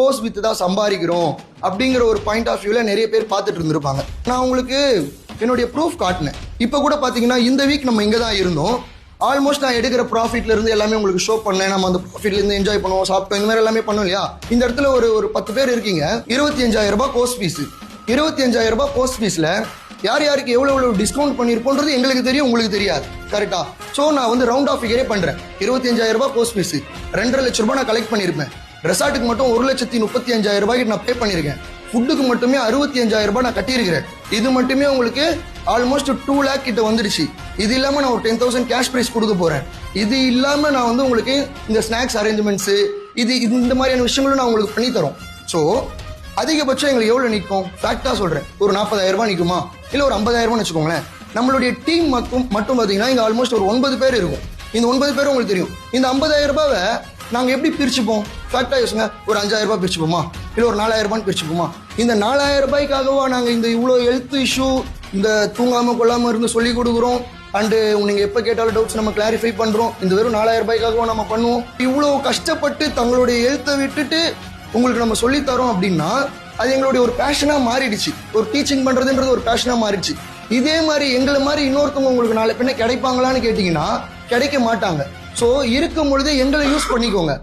Course with தான் சம்பாதிக்கிறோம் அப்படிங்கிற ஒரு பாயிண்ட் ஆஃப் வியூல நிறைய பேர் பார்த்துட்டு இருந்திருப்பாங்க. நான் உங்களுக்கு என்னுடைய ப்ரூஃப் காட்டினேன். இப்போ கூட பார்த்தீங்கன்னா இந்த வீக் நம்ம இங்கே தான் இருந்தோம். ஆல்மோஸ்ட் நான் எடுக்கிற ப்ராஃபிட்ல இருந்து எல்லாமே உங்களுக்கு ஷோ பண்ணேன். நம்ம அந்த ப்ராஃபிட்ல இருந்து என்ஜாய் பண்ணுவோம், சாப்பிட்டோம், இந்த மாதிரி எல்லாமே பண்ணோம் இல்லையா. இந்த இடத்துல ஒரு 10 பேர் இருக்கீங்க. 25,000 ரூபாய் கோர்ஸ் ஃபீஸ். 25,000 ரூபாய் கோர்ஸ் ஃபீஸ்ல யார் யாருக்கு எவ்வளவு டிஸ்கவுண்ட் பண்ணிருப்போன்றது எங்களுக்கு தெரியும், உங்களுக்கு தெரியாது. கரெக்டா? ஸோ நான் வந்து ரவுண்ட் ஆஃப் ஃபிகரே பண்றேன். 25,000 ரூபாய் கோர்ஸ் ஃபீஸ், 2.5 லட்ச ரூபாய் நான் கலெக்ட் பண்ணிருப்பேன். ரெசார்ட்டுக்கு மட்டும் 1,35,000 ரூபாய்க்கு நான் பே பண்ணிருக்கேன். ஃபுட்டுக்கு மட்டுமே 65,000 ரூபாய் நான் கட்டியிருக்கிறேன். இது மட்டுமே உங்களுக்கு ஆல்மோஸ்ட் 2 லேக் கிட்ட வந்துடுச்சு. இது இல்லாம நான் ஒரு 10,000 கேஷ் பிரைஸ் கொடுக்க போறேன். இது இல்லாம நான் வந்து உங்களுக்கு இந்த ஸ்நாக்ஸ் அரேஞ்ச்மெண்ட்ஸ் இந்த மாதிரியான விஷயங்களும் நான் உங்களுக்கு பண்ணி தரோம். ஸோ அதிகபட்சம் எங்களுக்கு எவ்வளவு நிற்கும்? ஃபேக்டா சொல்றேன், ஒரு 40,000 ரூபாய் நிற்குமா, இல்ல ஒரு 50,000 ரூபாய் வச்சுக்கோங்களேன். நம்மளுடைய டீம் மட்டும் பாத்தீங்கன்னா இங்க ஆல்மோஸ்ட் ஒரு 9 பேர் இருக்கும். இந்த 9 பேரும் உங்களுக்கு தெரியும். இந்த 50,000 ரூபாவை நாங்க எப்படி பிரிச்சுப்போம்? ஃபேக்டா யோசிங்க. ஒரு 5,000 ரூபாய் பிரிச்சுப்போமா, இல்ல ஒரு 4,000 ரூபாய் பிரிச்சுப்போமா? இந்த 4,000 ரூபாய்க்காகவா நாங்க இந்த இவ்வளவு ஹெல்த் இஷ்யூ, இந்த தூங்காம கொள்ளாம இருந்து சொல்லி கொடுக்குறோம், அண்டு நீங்க எப்ப கேட்டாலும் டவுட்ஸ் நம்ம கிளாரிஃபை பண்றோம். இந்த வெறும் 4,000 ரூபாய்க்காகவும் நம்ம பண்ணுவோம். இவ்வளவு கஷ்டப்பட்டு தங்களுடைய ஹெல்த்தை விட்டுட்டு உங்களுக்கு நம்ம சொல்லி தரோம் அப்படின்னா அது எங்களுடைய ஒரு பேஷனா மாறிடுச்சு. ஒரு டீச்சிங் பண்றதுன்றது ஒரு பேஷனா மாறிடுச்சு. இதே மாதிரி எங்களை மாதிரி இன்னொருத்தவங்க உங்களுக்கு நாளை பின்ன கிடைப்பாங்களான்னு கேட்டீங்கன்னா கிடைக்க மாட்டாங்க. ஸோ இருக்கும் பொழுது எங்களை யூஸ் பண்ணிக்கோங்க.